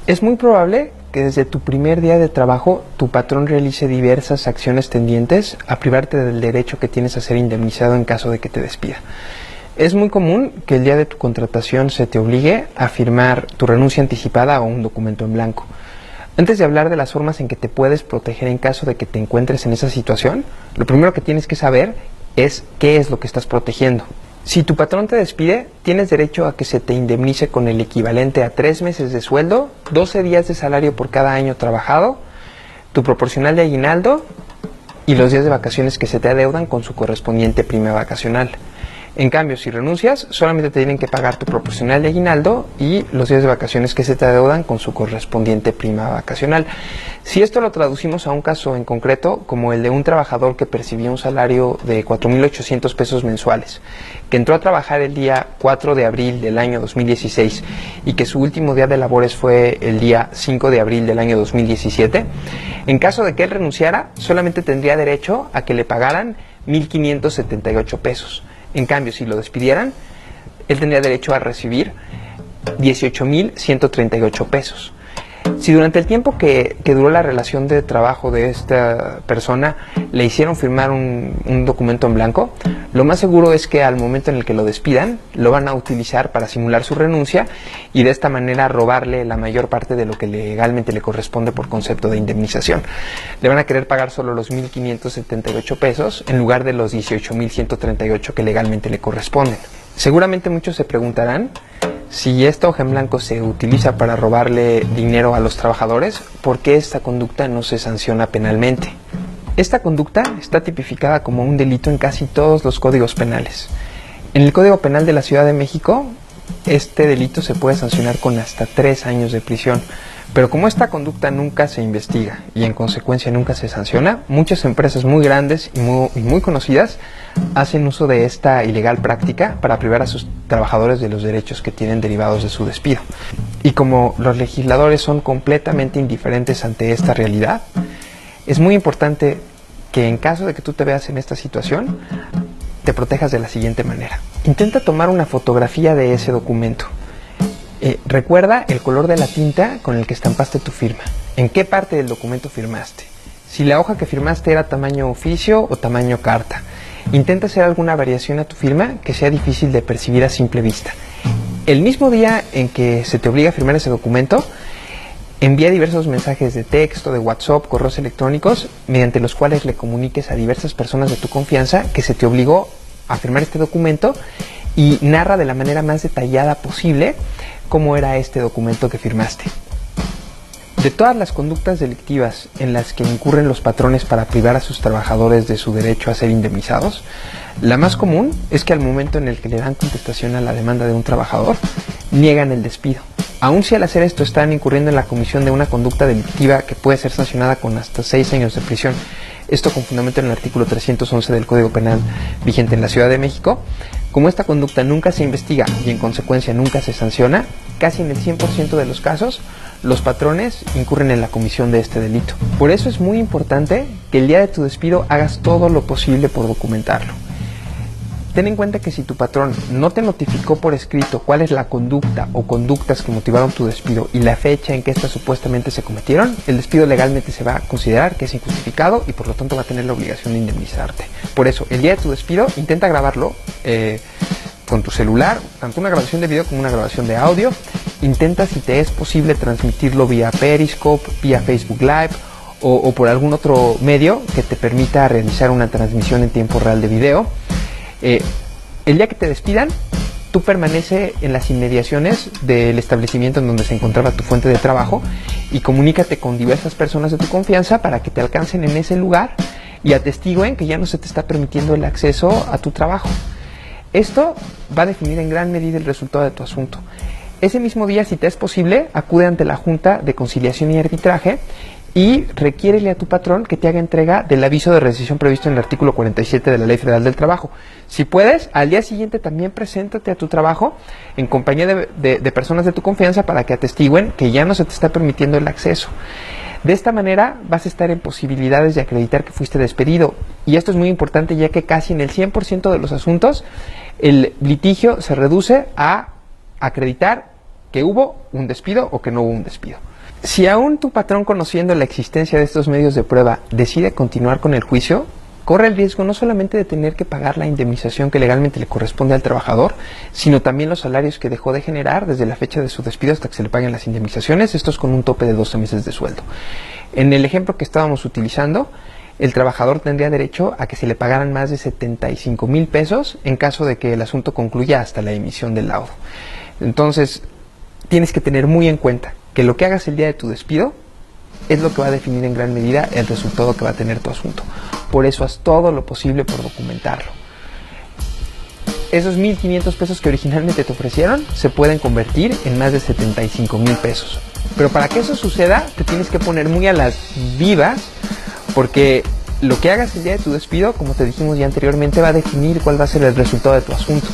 Es muy probable que desde tu primer día de trabajo tu patrón realice diversas acciones tendientes a privarte del derecho que tienes a ser indemnizado en caso de que te despida. Es muy común que el día de tu contratación se te obligue a firmar tu renuncia anticipada o un documento en blanco. Antes de hablar de las formas en que te puedes proteger en caso de que te encuentres en esa situación, lo primero que tienes que saber es qué es lo que estás protegiendo. Si tu patrón te despide, tienes derecho a que se te indemnice con el equivalente a 3 meses de sueldo, 12 días de salario por cada año trabajado, tu proporcional de aguinaldo y los días de vacaciones que se te adeudan con su correspondiente prima vacacional. En cambio, si renuncias, solamente te tienen que pagar tu proporcional de aguinaldo y los días de vacaciones que se te adeudan con su correspondiente prima vacacional. Si esto lo traducimos a un caso en concreto, como el de un trabajador que percibía un salario de 4,800 pesos mensuales, que entró a trabajar el día 4 de abril del año 2016 y que su último día de labores fue el día 5 de abril del año 2017, en caso de que él renunciara, solamente tendría derecho a que le pagaran 1,578 pesos. En cambio, si lo despidieran, él tendría derecho a recibir 18,138 pesos. Si durante el tiempo que duró la relación de trabajo de esta persona le hicieron firmar un documento en blanco, lo más seguro es que al momento en el que lo despidan, lo van a utilizar para simular su renuncia y de esta manera robarle la mayor parte de lo que legalmente le corresponde por concepto de indemnización. Le van a querer pagar solo los 1,578 pesos en lugar de los 18,138 que legalmente le corresponden. Seguramente muchos se preguntarán, si esta hoja en blanco se utiliza para robarle dinero a los trabajadores, ¿por qué esta conducta no se sanciona penalmente? Esta conducta está tipificada como un delito en casi todos los códigos penales. En el Código Penal de la Ciudad de México, este delito se puede sancionar con hasta 3 años de prisión. Pero como esta conducta nunca se investiga y en consecuencia nunca se sanciona, muchas empresas muy grandes y muy conocidas hacen uso de esta ilegal práctica para privar a sus trabajadores de los derechos que tienen derivados de su despido. Y como los legisladores son completamente indiferentes ante esta realidad, es muy importante que en caso de que tú te veas en esta situación, te protejas de la siguiente manera. Intenta tomar una fotografía de ese documento. Recuerda el color de la tinta con el que estampaste tu firma. ¿En qué parte del documento firmaste? Si la hoja que firmaste era tamaño oficio o tamaño carta. Intenta hacer alguna variación a tu firma que sea difícil de percibir a simple vista. El mismo día en que se te obliga a firmar ese documento, envía diversos mensajes de texto, de WhatsApp, correos electrónicos, mediante los cuales le comuniques a diversas personas de tu confianza que se te obligó a firmar este documento y narra de la manera más detallada posible cómo era este documento que firmaste. De todas las conductas delictivas en las que incurren los patrones para privar a sus trabajadores de su derecho a ser indemnizados, la más común es que al momento en el que le dan contestación a la demanda de un trabajador, niegan el despido. Aun si al hacer esto están incurriendo en la comisión de una conducta delictiva que puede ser sancionada con hasta 6 años de prisión, esto con fundamento en el artículo 311 del Código Penal vigente en la Ciudad de México, como esta conducta nunca se investiga y en consecuencia nunca se sanciona, casi en el 100% de los casos, los patrones incurren en la comisión de este delito. Por eso es muy importante que el día de tu despido hagas todo lo posible por documentarlo. Ten en cuenta que si tu patrón no te notificó por escrito cuál es la conducta o conductas que motivaron tu despido y la fecha en que éstas supuestamente se cometieron, el despido legalmente se va a considerar que es injustificado y por lo tanto va a tener la obligación de indemnizarte. Por eso, el día de tu despido, intenta grabarlo con tu celular, tanto una grabación de video como una grabación de audio. Intenta, si te es posible, transmitirlo vía Periscope, vía Facebook Live o por algún otro medio que te permita realizar una transmisión en tiempo real de video. El día que te despidan, tú permanece en las inmediaciones del establecimiento en donde se encontraba tu fuente de trabajo y comunícate con diversas personas de tu confianza para que te alcancen en ese lugar y atestiguen que ya no se te está permitiendo el acceso a tu trabajo. Esto va a definir en gran medida el resultado de tu asunto. Ese mismo día, si te es posible, acude ante la Junta de Conciliación y Arbitraje y requiérele a tu patrón que te haga entrega del aviso de rescisión previsto en el artículo 47 de la Ley Federal del Trabajo. Si puedes, al día siguiente también preséntate a tu trabajo en compañía de personas de tu confianza para que atestiguen que ya no se te está permitiendo el acceso. De esta manera vas a estar en posibilidades de acreditar que fuiste despedido. Y esto es muy importante, ya que casi en el 100% de los asuntos el litigio se reduce a acreditar que hubo un despido o que no hubo un despido. Si aún tu patrón, conociendo la existencia de estos medios de prueba, decide continuar con el juicio, corre el riesgo no solamente de tener que pagar la indemnización que legalmente le corresponde al trabajador, sino también los salarios que dejó de generar desde la fecha de su despido hasta que se le paguen las indemnizaciones, estos con un tope de 12 meses de sueldo. En el ejemplo que estábamos utilizando, el trabajador tendría derecho a que se le pagaran más de 75,000 pesos en caso de que el asunto concluya hasta la emisión del laudo. Entonces, tienes que tener muy en cuenta que lo que hagas el día de tu despido es lo que va a definir en gran medida el resultado que va a tener tu asunto. Por eso haz todo lo posible por documentarlo. Esos 1,500 pesos que originalmente te ofrecieron se pueden convertir en más de 75,000 pesos. Pero para que eso suceda, te tienes que poner muy a las vivas, porque lo que hagas el día de tu despido, como te dijimos ya anteriormente, va a definir cuál va a ser el resultado de tu asunto.